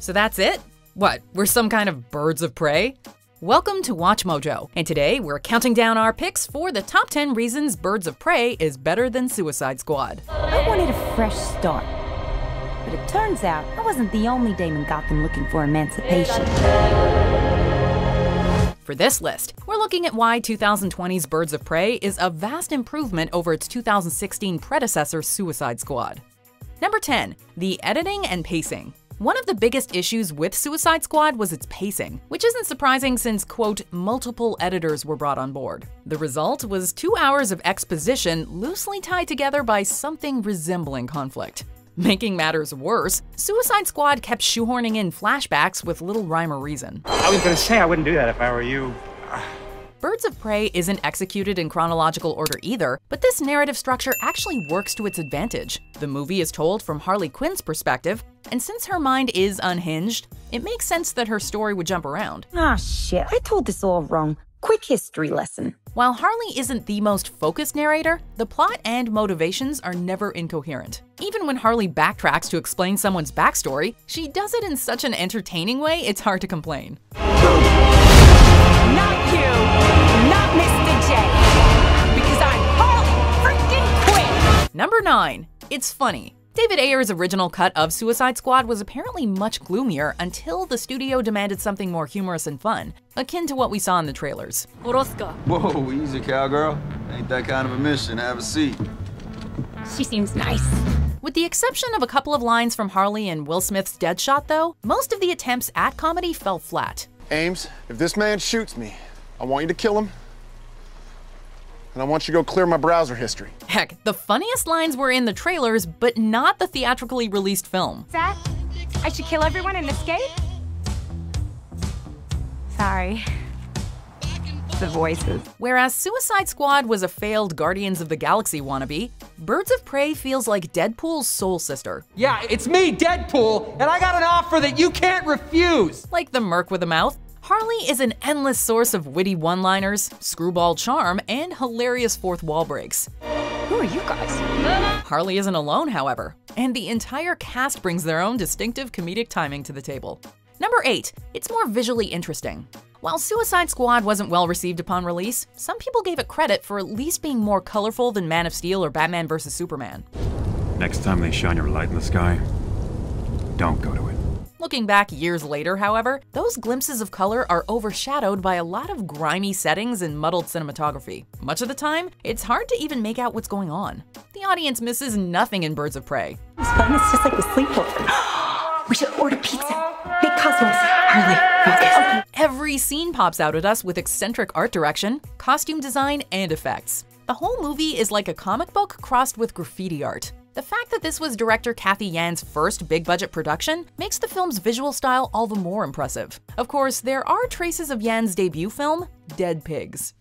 So that's it? What, we're some kind of birds of prey? Welcome to WatchMojo, and today we're counting down our picks for the top 10 reasons Birds of Prey is better than Suicide Squad. I wanted a fresh start, but it turns out I wasn't the only dame in Gotham looking for emancipation. For this list, we're looking at why 2020's Birds of Prey is a vast improvement over its 2016 predecessor Suicide Squad. Number 10. The editing and pacing. One of the biggest issues with Suicide Squad was its pacing, which isn't surprising since, quote, multiple editors were brought on board. The result was 2 hours of exposition loosely tied together by something resembling conflict. Making matters worse, Suicide Squad kept shoehorning in flashbacks with little rhyme or reason. I was gonna say I wouldn't do that if I were you. Birds of Prey isn't executed in chronological order either, but this narrative structure actually works to its advantage. The movie is told from Harley Quinn's perspective, and since her mind is unhinged, it makes sense that her story would jump around. Ah, shit, I told this all wrong. Quick history lesson. While Harley isn't the most focused narrator, the plot and motivations are never incoherent. Even when Harley backtracks to explain someone's backstory, she does it in such an entertaining way it's hard to complain. Not you! Not Mr. J! Because I'm Harley freaking Quinn! Number 9. It's funny. David Ayer's original cut of Suicide Squad was apparently much gloomier until the studio demanded something more humorous and fun, akin to what we saw in the trailers. Whoa, easy, cowgirl. Ain't that kind of a mission. Have a seat. She seems nice. With the exception of a couple of lines from Harley and Will Smith's Deadshot, though, most of the attempts at comedy fell flat. Ames, if this man shoots me, I want you to kill him, and I want you to go clear my browser history. Heck, the funniest lines were in the trailers, but not the theatrically released film. That? I should kill everyone and escape? Sorry. The voices. Whereas Suicide Squad was a failed Guardians of the Galaxy wannabe, Birds of Prey feels like Deadpool's soul sister. Yeah, it's me, Deadpool, and I got an offer that you can't refuse! Like the merc with a mouth, Harley is an endless source of witty one-liners, screwball charm, and hilarious fourth wall breaks. Who are you guys? Harley isn't alone, however, and the entire cast brings their own distinctive comedic timing to the table. Number 8. It's more visually interesting. While Suicide Squad wasn't well received upon release, some people gave it credit for at least being more colorful than Man of Steel or Batman vs. Superman. Next time they shine your light in the sky, don't go to it. Looking back years later, however, those glimpses of color are overshadowed by a lot of grimy settings and muddled cinematography. Much of the time, it's hard to even make out what's going on. The audience misses nothing in Birds of Prey. It's fun, it's just like a sleepover. We should order pizza. Big cosmos. Harley, focus. Every scene pops out at us with eccentric art direction, costume design, and effects. The whole movie is like a comic book crossed with graffiti art. The fact that this was director Kathy Yan's first big-budget production makes the film's visual style all the more impressive. Of course, there are traces of Yan's debut film, Dead Pigs.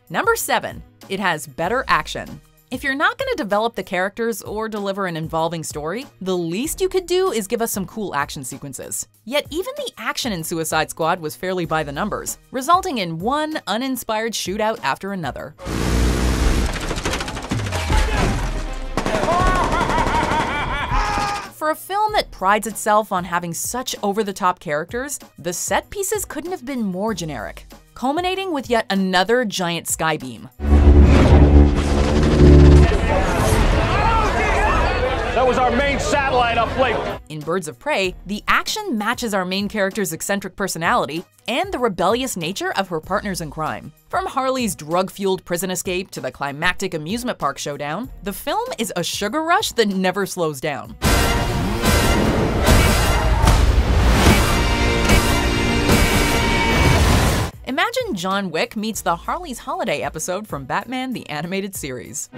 Number 7. It has better action. If you're not going to develop the characters or deliver an involving story, the least you could do is give us some cool action sequences. Yet even the action in Suicide Squad was fairly by the numbers, resulting in one uninspired shootout after another. For a film that prides itself on having such over-the-top characters, the set pieces couldn't have been more generic, culminating with yet another giant skybeam. That was our main satellite up late. In Birds of Prey, the action matches our main character's eccentric personality and the rebellious nature of her partners in crime. From Harley's drug-fueled prison escape to the climactic amusement park showdown, the film is a sugar rush that never slows down. Imagine John Wick meets the Harley's Holiday episode from Batman the Animated Series.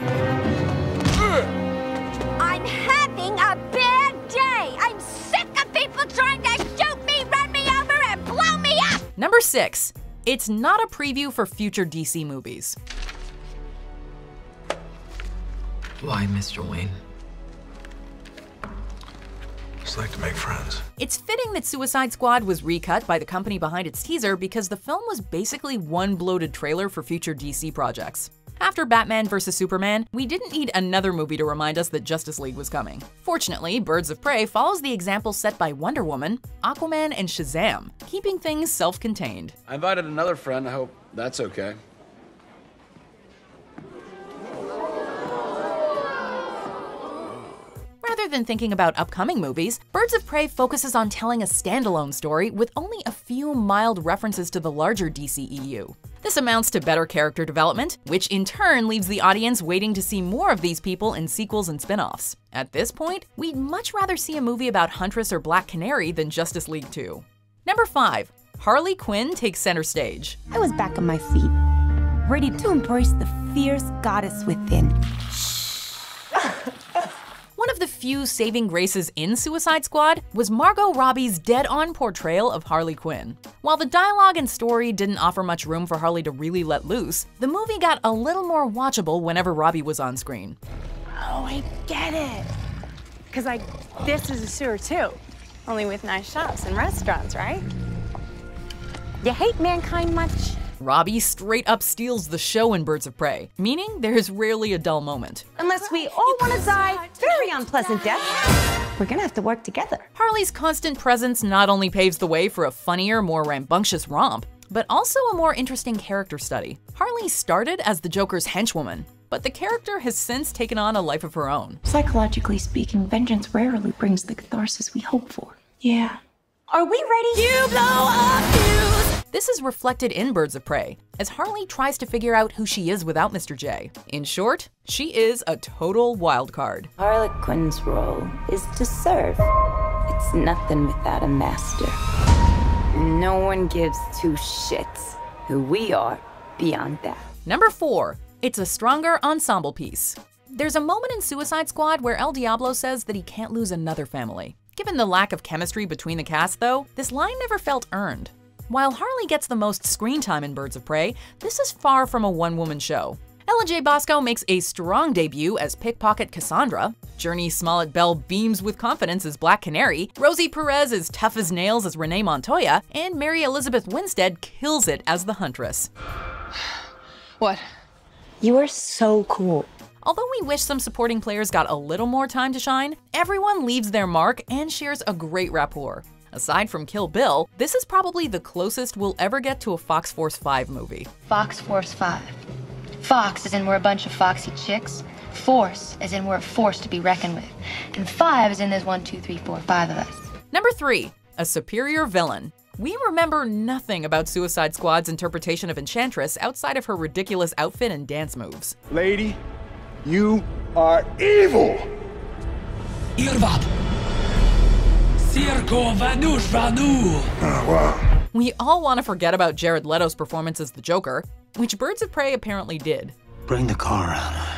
I'm having a bad day! I'm sick of people trying to shoot me, run me over, and blow me up! Number 6. It's not a preview for future DC movies. Why, Mr. Wayne? Just like to make friends. It's fitting that Suicide Squad was recut by the company behind its teaser because the film was basically one bloated trailer for future DC projects. After Batman vs. Superman, we didn't need another movie to remind us that Justice League was coming. Fortunately, Birds of Prey follows the example set by Wonder Woman, Aquaman, and Shazam, keeping things self-contained. I invited another friend. I hope that's okay. Rather than thinking about upcoming movies, Birds of Prey focuses on telling a standalone story with only a few mild references to the larger DCEU. This amounts to better character development, which in turn leaves the audience waiting to see more of these people in sequels and spin-offs. At this point, we'd much rather see a movie about Huntress or Black Canary than Justice League 2. Number 5. Harley Quinn takes center stage. I was back on my feet, ready to embrace the fierce goddess within. One of the few saving graces in Suicide Squad was Margot Robbie's dead-on portrayal of Harley Quinn. While the dialogue and story didn't offer much room for Harley to really let loose, the movie got a little more watchable whenever Robbie was on screen. Oh, I get it. Because, this is a sewer too. Only with nice shops and restaurants, right? You hate mankind much? Robbie straight up steals the show in Birds of Prey, meaning there's rarely a dull moment. Unless we all want to die very unpleasant death, we're gonna have to work together. Harley's constant presence not only paves the way for a funnier, more rambunctious romp, but also a more interesting character study. Harley started as the Joker's henchwoman, but the character has since taken on a life of her own. Psychologically speaking, vengeance rarely brings the catharsis we hope for. Yeah. Are we ready? You blow up fuse! This is reflected in Birds of Prey, as Harley tries to figure out who she is without Mr. J. In short, she is a total wild card. Harley Quinn's role is to serve. It's nothing without a master. No one gives two shits who we are beyond that. Number 4. It's a stronger ensemble piece. There's a moment in Suicide Squad where El Diablo says that he can't lose another family. Given the lack of chemistry between the cast, though, this line never felt earned. While Harley gets the most screen time in Birds of Prey, this is far from a one-woman show. Ella J. Bosco makes a strong debut as pickpocket Cassandra, Jurnee Smollett-Bell beams with confidence as Black Canary, Rosie Perez is tough as nails as Renee Montoya, and Mary Elizabeth Winstead kills it as the Huntress. What? You are so cool. Although we wish some supporting players got a little more time to shine, everyone leaves their mark and shares a great rapport. Aside from Kill Bill, this is probably the closest we'll ever get to a Fox Force 5 movie. Fox Force 5. Fox as in we're a bunch of foxy chicks. Force as in we're a force to be reckoned with. And 5 as in there's 1, 2, 3, 4, 5 of us. Number 3. A superior villain. We remember nothing about Suicide Squad's interpretation of Enchantress outside of her ridiculous outfit and dance moves. Lady, you are evil! We all want to forget about Jared Leto's performance as the Joker, which Birds of Prey apparently did. Bring the car around.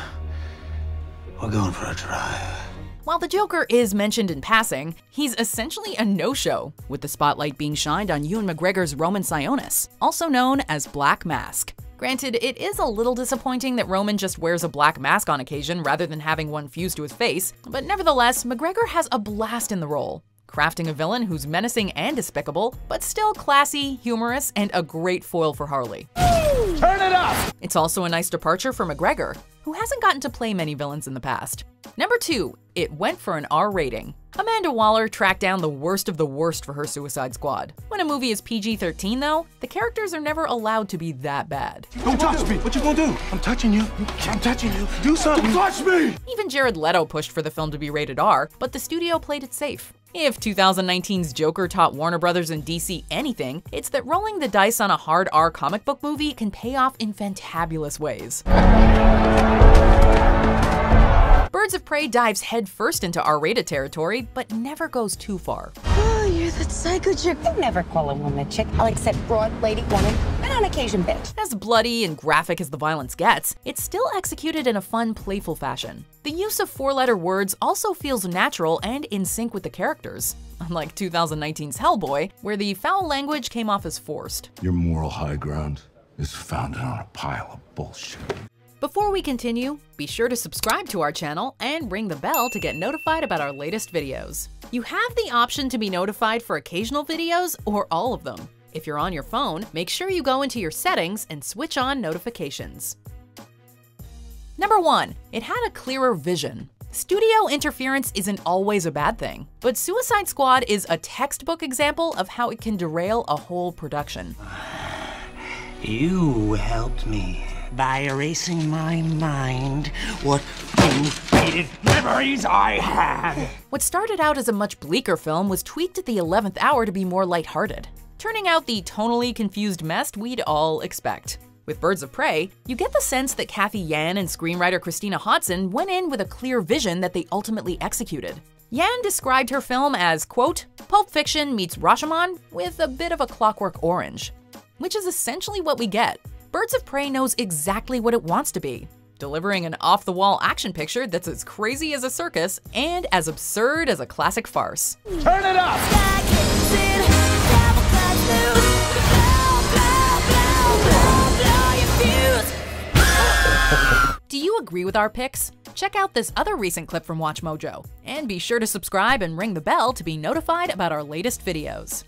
We're going for a drive. While the Joker is mentioned in passing, he's essentially a no-show, with the spotlight being shined on Ewan MacGregor's Roman Sionis, also known as Black Mask. Granted, it is a little disappointing that Roman just wears a black mask on occasion rather than having one fused to his face, but nevertheless, MacGregor has a blast in the role, crafting a villain who's menacing and despicable, but still classy, humorous, and a great foil for Harley. Turn it up! It's also a nice departure for MacGregor, who hasn't gotten to play many villains in the past. Number 2, it went for an R rating. Amanda Waller tracked down the worst of the worst for her Suicide Squad. When a movie is PG-13 though, the characters are never allowed to be that bad. Don't touch me! What you gonna do? I'm touching you. I'm touching you. Do something. Don't touch me! Even Jared Leto pushed for the film to be rated R, but the studio played it safe. If 2019's Joker taught Warner Brothers and DC anything, it's that rolling the dice on a hard R comic book movie can pay off in fantabulous ways. Birds of Prey dives headfirst into R-rated territory, but never goes too far. Oh, you're that psycho chick. Don't never call a woman a chick. I'll accept broad, lady, woman, and on occasion bitch. As bloody and graphic as the violence gets, it's still executed in a fun, playful fashion. The use of 4-letter words also feels natural and in sync with the characters, unlike 2019's Hellboy, where the foul language came off as forced. Your moral high ground is founded on a pile of bullshit. Before we continue, be sure to subscribe to our channel and ring the bell to get notified about our latest videos. You have the option to be notified for occasional videos or all of them. If you're on your phone, make sure you go into your settings and switch on notifications. Number 1. It had a clearer vision. Studio interference isn't always a bad thing, but Suicide Squad is a textbook example of how it can derail a whole production. You helped me by erasing my mind what hated memories I had. What started out as a much bleaker film was tweaked at the 11th hour to be more lighthearted, turning out the tonally confused mess we'd all expect. With Birds of Prey, you get the sense that Kathy Yan and screenwriter Christina Hodson went in with a clear vision that they ultimately executed. Yan described her film as, quote, Pulp Fiction meets Rashomon with a bit of a Clockwork Orange, which is essentially what we get. Birds of Prey knows exactly what it wants to be, delivering an off-the-wall action picture that's as crazy as a circus and as absurd as a classic farce. Turn it up! Do you agree with our picks? Check out this other recent clip from WatchMojo, and be sure to subscribe and ring the bell to be notified about our latest videos.